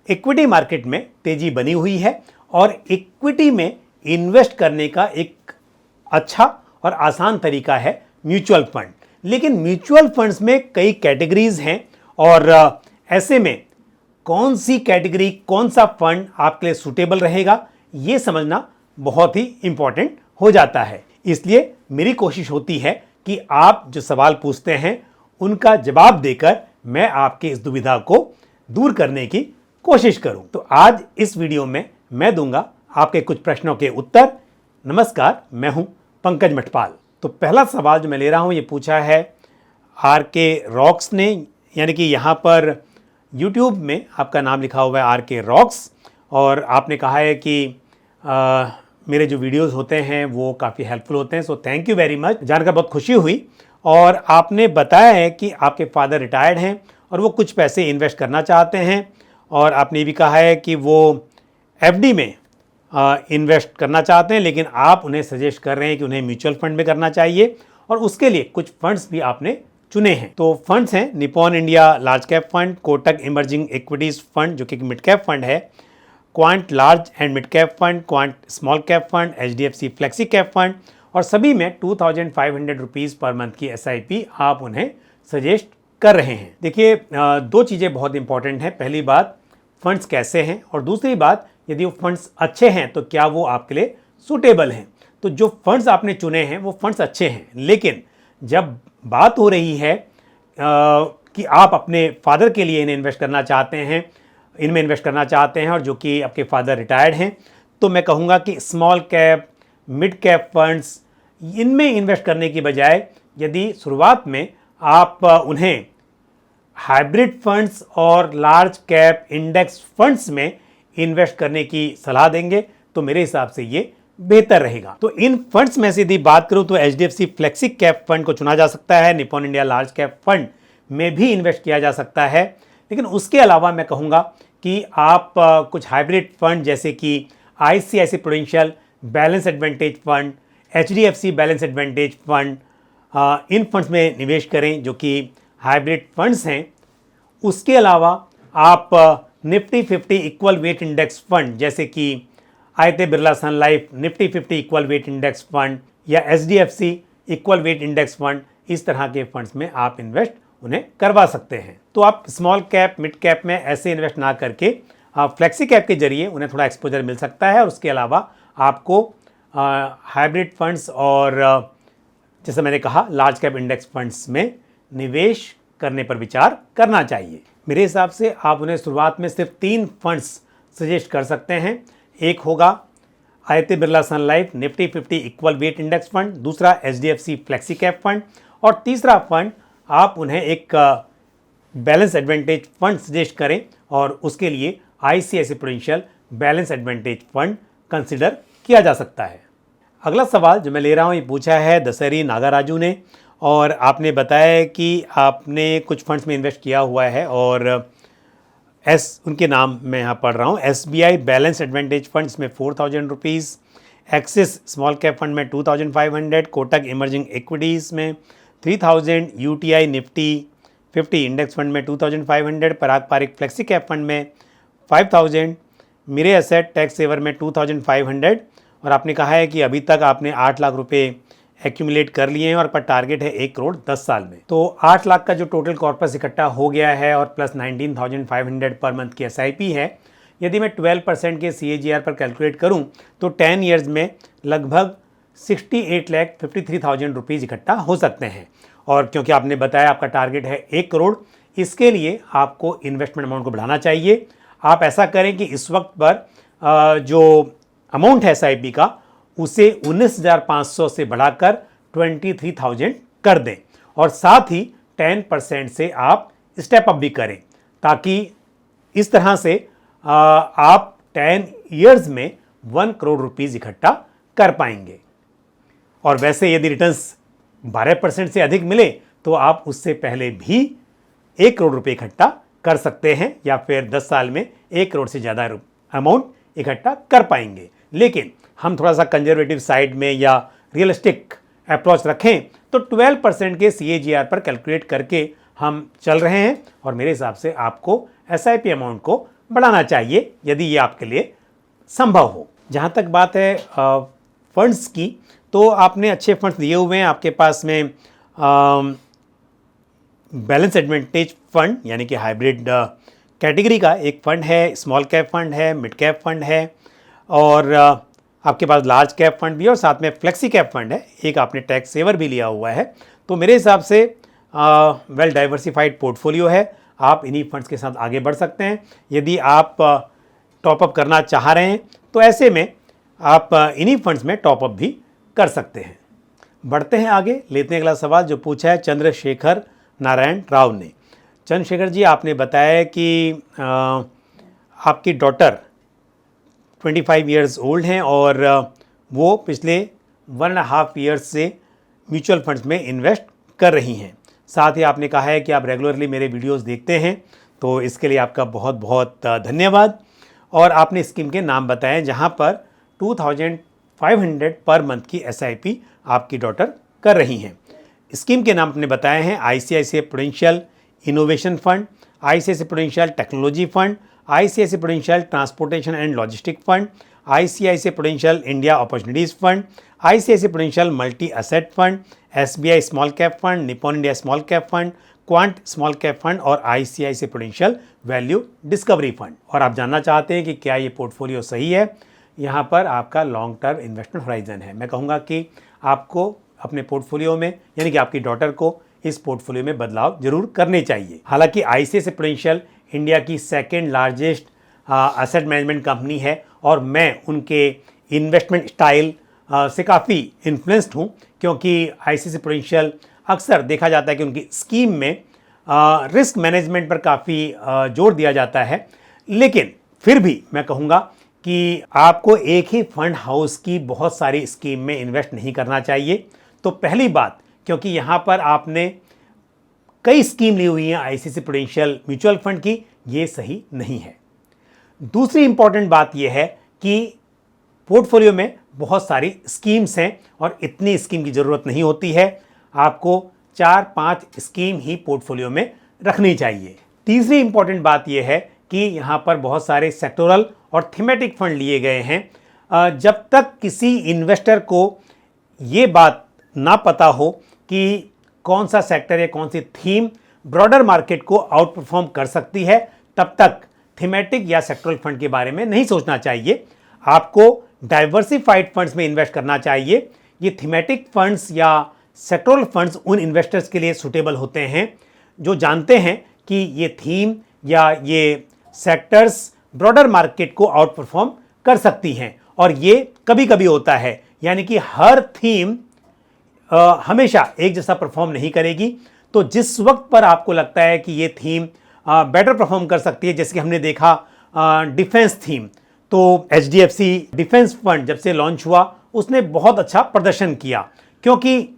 Equity market में तेजी बनी हुई है और इक्विटी में इन्वेस्ट करने का एक अच्छा और आसान तरीका है म्यूचुअल फंड। लेकिन म्यूचुअल फंड्स में कई कैटेगरीज हैं और ऐसे में कौन सी कैटेगरी, कौन सा फंड आपके लिए सूटेबल रहेगा, यह समझना बहुत ही इंपॉर्टेंट हो जाता है। इसलिए मेरी कोशिश होती है कि आप जो सवाल पूछते हैं उनका जवाब देकर मैं आपकी इस दुविधा को दूर करने की कोशिश करूं। तो आज इस वीडियो में मैं दूंगा आपके कुछ प्रश्नों के उत्तर। नमस्कार, मैं हूं पंकज मठपाल। तो पहला सवाल जो मैं ले रहा हूं ये पूछा है आर के रॉक्स ने, यानी कि यहां पर YouTube में आपका नाम लिखा हुआ है आर के रॉक्स, और आपने कहा है कि मेरे जो वीडियोस होते हैं वो काफ़ी हेल्पफुल होते हैं। So thank you very much, जानकर बहुत खुशी हुई। और आपने बताया है कि आपके फादर रिटायर्ड हैं और वो कुछ पैसे इन्वेस्ट करना चाहते हैं, और आपने ये भी कहा है कि वो FD में इन्वेस्ट करना चाहते हैं, लेकिन आप उन्हें सजेस्ट कर रहे हैं कि उन्हें म्यूचुअल फंड में करना चाहिए, और उसके लिए कुछ फंड्स भी आपने चुने हैं। तो फंड्स हैं Nippon India large cap fund, Kotak emerging equities fund जो कि मिड कैप फंड है, quant large and mid cap fund, quant small cap fund, HDFC flexi cap fund, और सभी में 2500 रुपीज़ पर मंथ की SIP आप उन्हें सजेस्ट कर रहे हैं। देखिए, दो चीज़ें बहुत इंपॉर्टेंट हैं। पहली बात, फंड्स कैसे हैं, और दूसरी बात, यदि वो फंड्स अच्छे हैं तो क्या वो आपके लिए सूटेबल हैं। तो जो फंड्स आपने चुने हैं वो फंड्स अच्छे हैं, लेकिन जब बात हो रही है कि आप अपने फादर के लिए इन्हें इन्वेस्ट करना चाहते हैं, इनमें इन्वेस्ट करना चाहते हैं, और जो कि आपके फादर रिटायर्ड हैं, तो मैं कहूँगा कि small cap, mid cap funds, इनमें इन्वेस्ट करने की बजाय यदि शुरुआत में आप उन्हें हाइब्रिड फंड्स और लार्ज कैप इंडेक्स फंड्स में इन्वेस्ट करने की सलाह देंगे तो मेरे हिसाब से ये बेहतर रहेगा। तो इन फंड्स में से यदि बात करूं तो HDFC फ्लेक्सी कैप फंड को चुना जा सकता है, Nippon India large cap fund में भी इन्वेस्ट किया जा सकता है, लेकिन उसके अलावा मैं कहूँगा कि आप कुछ हाइब्रिड फंड जैसे कि ICICI Prudential balance advantage fund, HDFC balance advantage fund, इन फंड्स में निवेश करें जो कि हाइब्रिड फंड्स हैं। उसके अलावा आप Nifty 50 equal weight index fund जैसे कि Aditya Birla Sun Life Nifty 50 equal weight index fund या HDFC equal weight index fund, इस तरह के फंड्स में आप इन्वेस्ट उन्हें करवा सकते हैं। तो आप स्मॉल कैप, मिड कैप में ऐसे इन्वेस्ट ना करके आप फ्लेक्सी कैप के जरिए उन्हें थोड़ा एक्सपोजर मिल सकता है, और उसके अलावा आपको हाइब्रिड फंड्स और जैसे मैंने कहा लार्ज कैप इंडेक्स फंड्स में निवेश करने पर विचार करना चाहिए। मेरे हिसाब से आप उन्हें शुरुआत में सिर्फ 3 फंड्स सजेस्ट कर सकते हैं। एक होगा Aditya Birla Sun Life Nifty 50 equal weight index fund, दूसरा HDFC फ्लेक्सी कैप फंड, और तीसरा फंड आप उन्हें एक बैलेंस एडवांटेज फंड सजेस्ट करें, और उसके लिए ICICI Prudential balance advantage fund consider किया जा सकता है। अगला सवाल जो मैं ले रहा हूँ ये पूछा है दशहरी नागाराजू ने, और आपने बताया कि आपने कुछ फंड्स में इन्वेस्ट किया हुआ है, और उनके नाम मैं यहाँ पढ़ रहा हूँ, SBI बैलेंस एडवांटेज फंड इसमें 4000 rupees, axis small cap fund में 2500, कोटक इमर्जिंग इक्विटीज़ में 3000, UTI निफ्टी 50 इंडेक्स फंड में 2500, पराग पारिक फ्लेक्सी कैप फंड में 5000, मेरे एसेट टैक्स सेवर में 2500, और आपने कहा है कि अभी तक आपने 8 लाख रुपए एक्यूमुलेट कर लिए हैं और पर टारगेट है 1 करोड़ 10 साल में। तो 8 लाख का जो टोटल कॉर्पस इकट्ठा हो गया है और प्लस 19,500 पर मंथ की SIP है, यदि मैं 12% के CAGR पर कैलकुलेट करूं तो 10 ईयर्स में लगभग 68,53,000 रुपीज़ इकट्ठा हो सकते हैं। और क्योंकि आपने बताया आपका टारगेट है 1 करोड़, इसके लिए आपको इन्वेस्टमेंट अमाउंट को बढ़ाना चाहिए। आप ऐसा करें कि इस वक्त पर जो अमाउंट है SIP का उसे 19,500 से बढ़ाकर 23,000 कर दें, और साथ ही 10% से आप स्टेप अप भी करें, ताकि इस तरह से आप 10 ईयर्स में 1 करोड़ रुपीज़ इकट्ठा कर पाएंगे। और वैसे यदि रिटर्न्स 12% से अधिक मिले तो आप उससे पहले भी 1 करोड़ रुपये इकट्ठा कर सकते हैं, या फिर 10 साल में 1 करोड़ से ज़्यादा अमाउंट इकट्ठा कर पाएंगे। लेकिन हम थोड़ा सा कंजर्वेटिव साइड में या रियलिस्टिक अप्रोच रखें तो 12% के CAGR पर कैलकुलेट करके हम चल रहे हैं, और मेरे हिसाब से आपको SIP अमाउंट को बढ़ाना चाहिए यदि ये आपके लिए संभव हो। जहाँ तक बात है फंड्स की, तो आपने अच्छे फंड्स लिए हुए हैं। आपके पास में बैलेंस एडवांटेज फंड यानी कि हाइब्रिड कैटेगरी का एक फंड है, स्मॉल कैप फंड है, मिड कैप फंड है और आपके पास लार्ज कैप फंड भी है और साथ में फ्लेक्सी कैप फंड है। एक आपने टैक्स सेवर भी लिया हुआ है। तो मेरे हिसाब से वेल डाइवर्सिफाइड पोर्टफोलियो है। आप इन्हीं फंड्स के साथ आगे बढ़ सकते हैं। यदि आप टॉपअप करना चाह रहे हैं तो ऐसे में आप इन्हीं फंड्स में टॉपअप भी कर सकते हैं। बढ़ते हैं आगे, लेते हैं अगला सवाल जो पूछा है चंद्रशेखर नारायण राव ने। चंद्रशेखर जी, आपने बताया कि आपकी डॉटर 25 इयर्स ओल्ड हैं और वो पिछले 1.5 इयर्स से म्यूचुअल फंड्स में इन्वेस्ट कर रही हैं। साथ ही आपने कहा है कि आप रेगुलरली मेरे वीडियोस देखते हैं, तो इसके लिए आपका बहुत बहुत धन्यवाद। और आपने स्कीम के नाम बताएं जहां पर 2500 पर मंथ की SIP आपकी डॉटर कर रही हैं। स्कीम के नाम आपने बताए हैं ICICI prudential innovation fund, ICICI prudential technology fund, ICICI prudential transportation and logistic fund, ICICI prudential India opportunities fund, ICICI prudential multi asset fund, SBI small cap fund, Nippon India small cap fund, quant small cap fund और ICICI prudential value discovery fund. और आप जानना चाहते हैं कि क्या ये portfolio सही है, यहाँ पर आपका लॉन्ग टर्म इन्वेस्टमेंट होराइजन है। मैं कहूँगा कि आपको अपने पोर्टफोलियो में यानी कि आपकी डॉटर को इस पोर्टफोलियो में बदलाव जरूर करने चाहिए। हालांकि ICICI प्रूडेंशियल इंडिया की second largest asset management company है और मैं उनके इन्वेस्टमेंट स्टाइल से काफ़ी इन्फ्लुएंस्ड हूँ, क्योंकि ICICI प्रूडेंशियल अक्सर देखा जाता है कि उनकी स्कीम में रिस्क मैनेजमेंट पर काफ़ी जोर दिया जाता है। लेकिन फिर भी मैं कहूँगा कि आपको एक ही फंड हाउस की बहुत सारी स्कीम में इन्वेस्ट नहीं करना चाहिए। तो पहली बात, क्योंकि यहाँ पर आपने कई स्कीम ली हुई हैं ICICI प्रूडेंशियल म्यूचुअल फंड की, ये सही नहीं है। दूसरी इंपॉर्टेंट बात यह है कि पोर्टफोलियो में बहुत सारी स्कीम्स हैं और इतनी स्कीम की ज़रूरत नहीं होती है। आपको 4-5 स्कीम ही पोर्टफोलियो में रखनी चाहिए। तीसरी इंपॉर्टेंट बात यह है कि यहाँ पर बहुत सारे सेक्टोरल और थीमेटिक फंड लिए गए हैं। जब तक किसी इन्वेस्टर को ये बात ना पता हो कि कौन सा सेक्टर या कौन सी थीम ब्रॉडर मार्केट को आउट परफॉर्म कर सकती है, तब तक थीमेटिक या सेक्टरल फंड के बारे में नहीं सोचना चाहिए। आपको डाइवर्सिफाइड फंड्स में इन्वेस्ट करना चाहिए। ये थीमेटिक फंड्स या सेक्टरल फंड्स उन इन्वेस्टर्स के लिए सूटेबल होते हैं जो जानते हैं कि ये थीम या ये सेक्टर्स ब्रॉडर मार्केट को आउट परफॉर्म कर सकती हैं। और ये कभी कभी होता है, यानी कि हर थीम हमेशा एक जैसा परफॉर्म नहीं करेगी। तो जिस वक्त पर आपको लगता है कि ये थीम बेटर परफॉर्म कर सकती है, जैसे कि हमने देखा डिफेंस थीम, तो HDFC डिफेंस फंड जब से लॉन्च हुआ उसने बहुत अच्छा प्रदर्शन किया, क्योंकि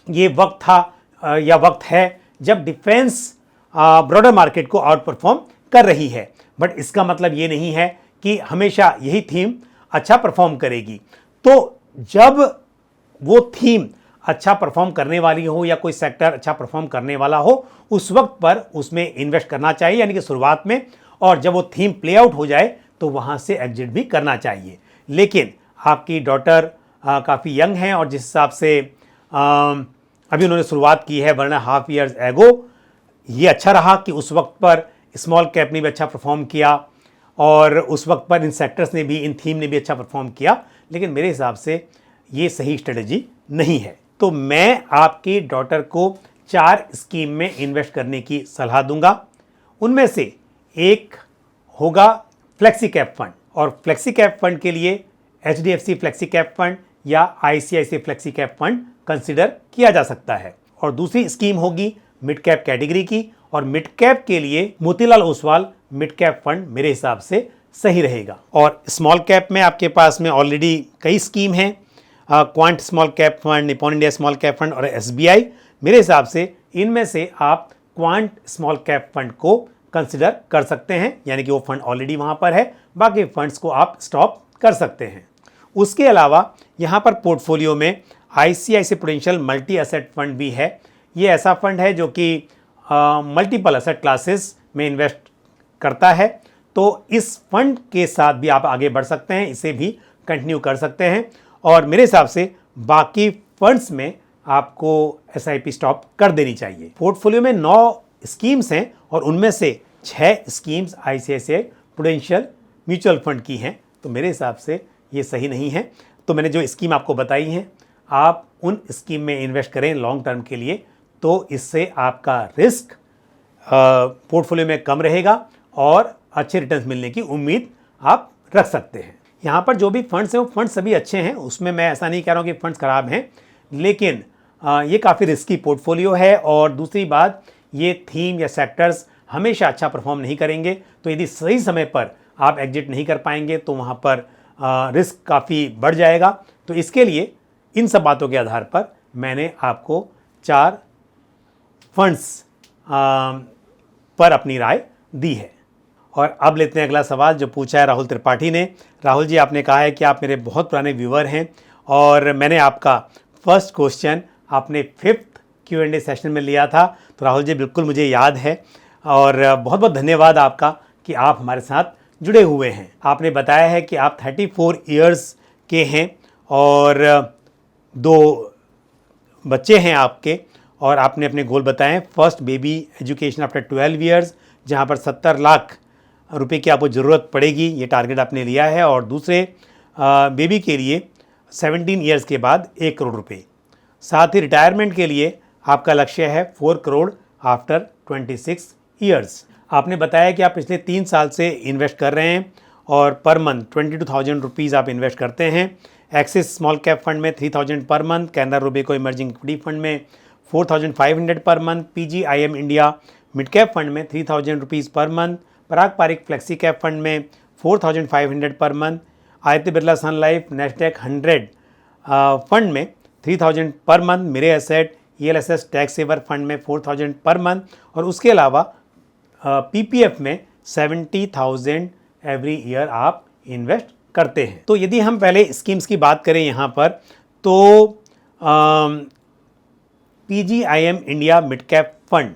ये वक्त था या वक्त है जब डिफेंस ब्रॉडर मार्केट को आउट परफॉर्म कर रही है। बट इसका मतलब ये नहीं है कि हमेशा यही थीम अच्छा परफॉर्म करेगी। तो जब वो थीम अच्छा परफॉर्म करने वाली हो या कोई सेक्टर अच्छा परफॉर्म करने वाला हो, उस वक्त पर उसमें इन्वेस्ट करना चाहिए, यानी कि शुरुआत में। और जब वो थीम प्ले आउट हो जाए तो वहाँ से एग्जिट भी करना चाहिए। लेकिन आपकी डॉटर काफ़ी यंग हैं और जिस हिसाब से अभी उन्होंने शुरुआत की है 1.5 ईयर्स एगो, ये अच्छा रहा कि उस वक्त पर स्मॉल कैप ने भी अच्छा परफॉर्म किया और उस वक्त पर इन सेक्टर्स ने भी, इन थीम ने भी अच्छा परफॉर्म किया। लेकिन मेरे हिसाब से ये सही स्ट्रेटजी नहीं है। तो मैं आपकी डॉटर को 4 स्कीम में इन्वेस्ट करने की सलाह दूंगा। उनमें से एक होगा फ्लेक्सी कैप फंड, और फ्लेक्सी कैप फंड के लिए HDFC फ्लेक्सी कैप फंड या ICICI flexi cap fund consider किया जा सकता है। और दूसरी स्कीम होगी मिड कैप कैटेगरी की, और मिड कैप के लिए Motilal Oswal mid cap fund मेरे हिसाब से सही रहेगा। और स्मॉल कैप में आपके पास में ऑलरेडी कई स्कीम हैं, quant small cap fund, Nippon India small cap fund और SBI। मेरे हिसाब से इनमें से आप क्वांट स्मॉल कैप फंड को कंसिडर कर सकते हैं, यानी कि वो फंड ऑलरेडी वहाँ पर है, बाकी फंड्स को आप स्टॉप कर सकते हैं। उसके अलावा यहाँ पर पोर्टफोलियो में ICICI prudential multi asset fund भी है। ये ऐसा फंड है जो कि मल्टीपल असेट क्लासेस में इन्वेस्ट करता है। तो इस फंड के साथ भी आप आगे बढ़ सकते हैं, इसे भी कंटिन्यू कर सकते हैं। और मेरे हिसाब से बाकी फंड्स में आपको एसआईपी स्टॉप कर देनी चाहिए। पोर्टफोलियो में 9 स्कीम्स हैं और उनमें से 6 schemes ICICI prudential mutual fund की हैं, तो मेरे हिसाब से ये सही नहीं है। तो मैंने जो स्कीम आपको बताई हैं, आप उन स्कीम में इन्वेस्ट करें लॉन्ग टर्म के लिए, तो इससे आपका रिस्क पोर्टफोलियो में कम रहेगा और अच्छे रिटर्न्स मिलने की उम्मीद आप रख सकते हैं। यहाँ पर जो भी फंड्स हैं वो फंड्स सभी अच्छे हैं, उसमें मैं ऐसा नहीं कह रहा हूँ कि फंड्स खराब हैं, लेकिन ये काफ़ी रिस्की पोर्टफोलियो है। और दूसरी बात, ये थीम या सेक्टर्स हमेशा अच्छा परफॉर्म नहीं करेंगे, तो यदि सही समय पर आप एग्जिट नहीं कर पाएंगे तो वहाँ पर रिस्क काफ़ी बढ़ जाएगा। तो इसके लिए इन सब बातों के आधार पर मैंने आपको 4 फंड्स पर अपनी राय दी है। और अब लेते हैं अगला सवाल जो पूछा है राहुल त्रिपाठी ने। राहुल जी, आपने कहा है कि आप मेरे बहुत पुराने व्यूअर हैं और मैंने आपका फर्स्ट क्वेश्चन आपने 5th Q&A सेशन में लिया था। तो राहुल जी, बिल्कुल मुझे याद है और बहुत बहुत धन्यवाद आपका कि आप हमारे साथ जुड़े हुए हैं। आपने बताया है कि आप 34 ईयर्स के हैं और 2 बच्चे हैं आपके, और आपने अपने गोल बताए हैं। First baby education after 12 years, जहाँ पर 70 लाख रुपए की आपको ज़रूरत पड़ेगी, ये टारगेट आपने लिया है। और दूसरे बेबी के लिए 17 ईयर्स के बाद 1 करोड़ रुपए। साथ ही रिटायरमेंट के लिए आपका लक्ष्य है 4 करोड़ आफ्टर 26 ईयर्स। आपने बताया कि आप पिछले 3 साल से इन्वेस्ट कर रहे हैं और पर मंथ 22,000 रुपीज़ आप इन्वेस्ट करते हैं। एक्सिस स्मॉल कैप फंड में 3,000 per month, Canara Robeco emerging equity fund में 4,500 per month, PGIM India mid cap fund में 3,000 rupees per month, Parag Parikh flexi cap fund में 4,500 per month, Aditya Birla Sun Life Nasdaq 100 fund में 3,000 per month, Mirae asset ELSS tax saver fund में 4,000 per month, और उसके अलावा PPF में 70,000 every year आप invest करते हैं। तो यदि हम पहले स्कीम्स की बात करें यहाँ पर, तो PGIM India mid cap fund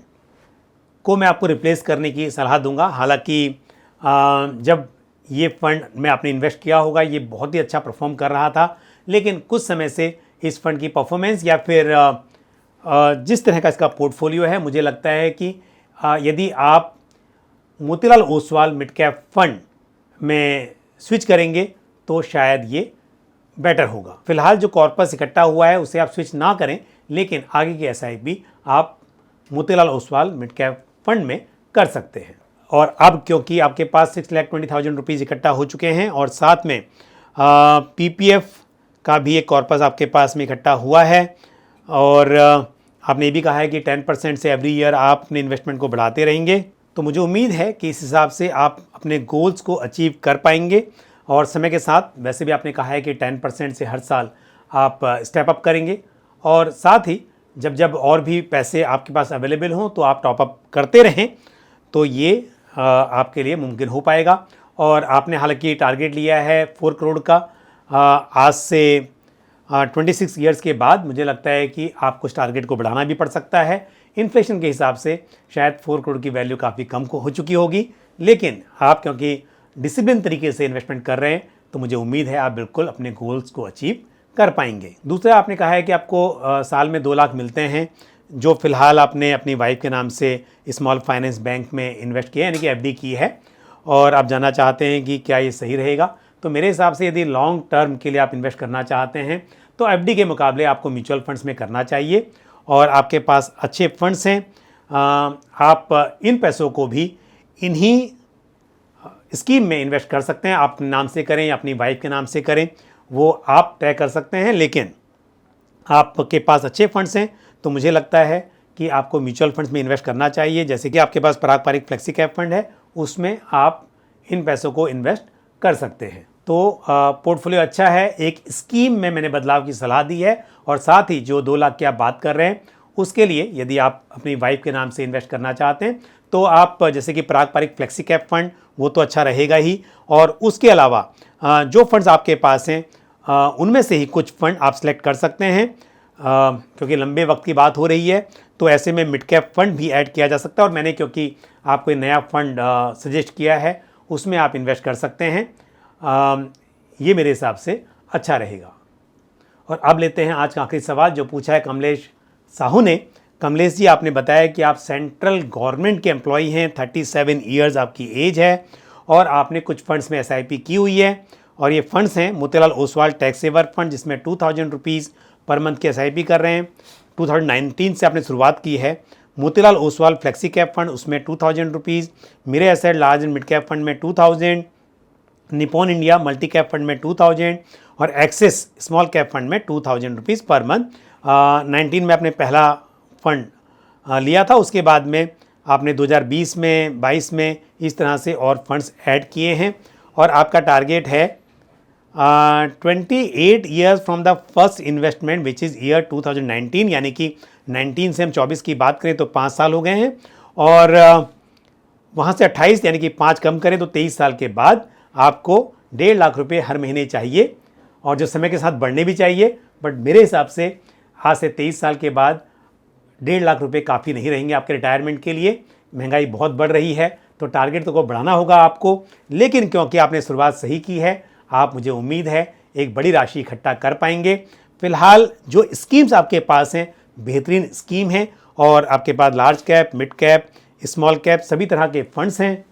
को मैं आपको रिप्लेस करने की सलाह दूंगा। हालांकि जब ये फंड में आपने इन्वेस्ट किया होगा, ये बहुत ही अच्छा परफॉर्म कर रहा था, लेकिन कुछ समय से इस फंड की परफॉर्मेंस या फिर जिस तरह का इसका पोर्टफोलियो है, मुझे लगता है कि यदि आप Motilal Oswal mid cap fund में स्विच करेंगे तो शायद ये बेटर होगा। फिलहाल जो कॉर्पस इकट्ठा हुआ है उसे आप स्विच ना करें, लेकिन आगे की SIP आप Motilal Oswal mid cap fund में कर सकते हैं। और अब क्योंकि आपके पास 6,20,000 रुपीज़ इकट्ठा हो चुके हैं और साथ में PPF का भी एक कॉर्पस आपके पास में इकट्ठा हुआ है, और आपने ये भी कहा है कि 10% से एवरी ईयर आप अपने इन्वेस्टमेंट को बढ़ाते रहेंगे, तो मुझे उम्मीद है कि इस हिसाब से आप अपने गोल्स को अचीव कर पाएंगे। और समय के साथ वैसे भी आपने कहा है कि 10% से हर साल आप स्टेप अप करेंगे, और साथ ही जब जब और भी पैसे आपके पास अवेलेबल हों तो आप टॉप अप करते रहें, तो ये आपके लिए मुमकिन हो पाएगा। और आपने हालांकि टारगेट लिया है 4 करोड़ का, आज से 26 ईयर्स के बाद मुझे लगता है कि आप कुछ टारगेट को बढ़ाना भी पड़ सकता है। इन्फ्लेशन के हिसाब से शायद 4 करोड़ की वैल्यू काफ़ी कम हो चुकी होगी, लेकिन आप क्योंकि डिसिप्लिन तरीके से इन्वेस्टमेंट कर रहे हैं, तो मुझे उम्मीद है आप बिल्कुल अपने गोल्स को अचीव कर पाएंगे। दूसरा, आपने कहा है कि आपको साल में 2 लाख मिलते हैं, जो फिलहाल आपने अपनी वाइफ के नाम से स्मॉल फाइनेंस बैंक में इन्वेस्ट किया, यानी कि FD की है, और आप जानना चाहते हैं कि क्या ये सही रहेगा। तो मेरे हिसाब से यदि लॉन्ग टर्म के लिए आप इन्वेस्ट करना चाहते हैं तो FD के मुकाबले आपको म्यूचुअल फंड्स में करना चाहिए, और आपके पास अच्छे फंड्स हैं। आप इन पैसों को भी इन्हीं स्कीम में इन्वेस्ट कर सकते हैं। आप अपने नाम से करें या अपनी वाइफ के नाम से करें, वो आप तय कर सकते हैं, लेकिन आपके पास अच्छे फंड्स हैं तो मुझे लगता है कि आपको म्यूचुअल फंड्स में इन्वेस्ट करना चाहिए। जैसे कि आपके पास पराग पारिक फ्लेक्सी कैप फंड है, उसमें आप इन पैसों को इन्वेस्ट कर सकते हैं। तो पोर्टफोलियो अच्छा है। एक स्कीम में मैंने बदलाव की सलाह दी है, और साथ ही जो 2 लाख की आप बात कर रहे हैं उसके लिए यदि आप अपनी वाइफ के नाम से इन्वेस्ट करना चाहते हैं तो आप जैसे कि पराग पारिक फ्लेक्सी कैप फंड, वो तो अच्छा रहेगा ही, और उसके अलावा जो फंड्स आपके पास हैं उनमें से ही कुछ फंड आप सेलेक्ट कर सकते हैं। क्योंकि लंबे वक्त की बात हो रही है तो ऐसे में मिड कैप फंड भी ऐड किया जा सकता है, और मैंने क्योंकि आपको एक नया फंड सजेस्ट किया है, उसमें आप इन्वेस्ट कर सकते हैं। ये मेरे हिसाब से अच्छा रहेगा। और अब लेते हैं आज का आखिरी सवाल जो पूछा है कमलेश साहू ने। कमलेश जी, आपने बताया कि आप सेंट्रल गवर्नमेंट के एम्प्लॉई हैं, 37 ईयर्स आपकी एज है और आपने कुछ फंड्स में SIP की हुई है और ये फंड्स हैं Motilal Oswal tax saver fund जिसमें 2000 रुपीज़ पर मंथ की SIP कर रहे हैं। 2019 से आपने शुरुआत की है। Motilal Oswal flexi cap fund उसमें 2000 रुपीज़, मेरे asset large and mid cap fund में 2000, Nippon India multi cap fund में 2000 और एक्सिस स्मॉल कैप फंड में 2000 रुपीज़ पर मंथ। 19 में आपने पहला फंड लिया था, उसके बाद में आपने 2020 में 22 में इस तरह से और फंड्स ऐड किए हैं और आपका टारगेट है 28 years from the first investment which is year 2019, यानी कि 19 से हम 24 की बात करें तो 5 साल हो गए हैं और वहाँ से 28 यानी कि 5 कम करें तो 23 साल के बाद आपको 1.5 लाख रुपए हर महीने चाहिए और जो समय के साथ बढ़ने भी चाहिए। बट मेरे हिसाब से आज से 23 साल के बाद 1.5 लाख रुपए काफ़ी नहीं रहेंगे आपके रिटायरमेंट के लिए। महंगाई बहुत बढ़ रही है तो टारगेट तो को बढ़ाना होगा आपको, लेकिन क्योंकि आपने शुरुआत सही की है आप, मुझे उम्मीद है एक बड़ी राशि इकट्ठा कर पाएंगे। फिलहाल जो स्कीम्स आपके पास हैं बेहतरीन स्कीम है और आपके पास large cap, mid cap, small cap सभी तरह के फंड्स हैं।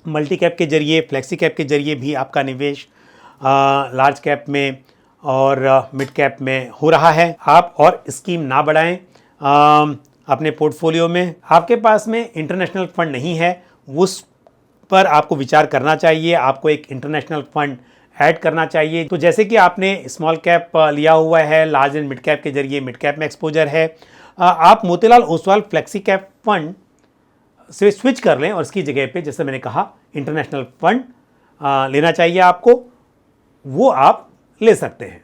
मल्टी कैप के जरिए, फ्लेक्सी कैप के जरिए भी आपका निवेश लार्ज कैप में और मिड कैप में हो रहा है। आप और स्कीम ना बढ़ाएं अपने पोर्टफोलियो में। आपके पास में इंटरनेशनल फंड नहीं है, उस पर आपको विचार करना चाहिए। आपको एक इंटरनेशनल फंड ऐड करना चाहिए। तो जैसे कि आपने स्मॉल कैप लिया हुआ है, लार्ज एंड मिड कैप के जरिए मिड कैप में एक्सपोजर है, आप Motilal Oswal flexi cap fund से स्विच कर लें और इसकी जगह पे जैसे मैंने कहा इंटरनेशनल फंड लेना चाहिए आपको, वो आप ले सकते हैं।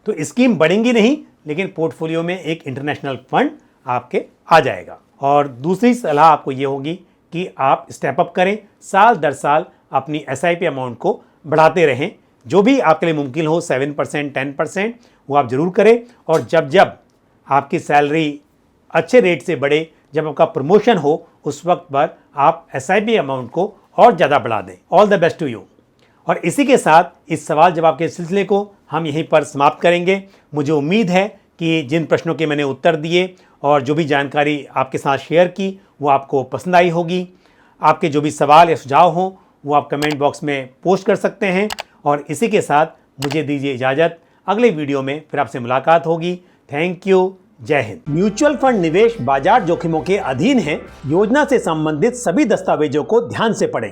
तो स्कीम बढ़ेंगी नहीं लेकिन पोर्टफोलियो में एक इंटरनेशनल फंड आपके आ जाएगा। और दूसरी सलाह आपको ये होगी कि आप स्टेप अप करें, साल दर साल अपनी SIP अमाउंट को बढ़ाते रहें। जो भी आपके लिए मुमकिन हो 7%, 10% वो आप ज़रूर करें। और जब जब आपकी सैलरी अच्छे रेट से बढ़े, जब आपका प्रमोशन हो, उस वक्त पर आप SIP अमाउंट को और ज़्यादा बढ़ा दें। All the best to you. और इसी के साथ इस सवाल जवाब के सिलसिले को हम यहीं पर समाप्त करेंगे। मुझे उम्मीद है कि जिन प्रश्नों के मैंने उत्तर दिए और जो भी जानकारी आपके साथ शेयर की वो आपको पसंद आई होगी। आपके जो भी सवाल या सुझाव हों वो आप कमेंट बॉक्स में पोस्ट कर सकते हैं। और इसी के साथ मुझे दीजिए इजाज़त, अगले वीडियो में फिर आपसे मुलाकात होगी। थैंक यू, जय हिंद। म्यूचुअल फंड निवेश बाजार जोखिमों के अधीन है। योजना से संबंधित सभी दस्तावेजों को ध्यान से पढ़ें।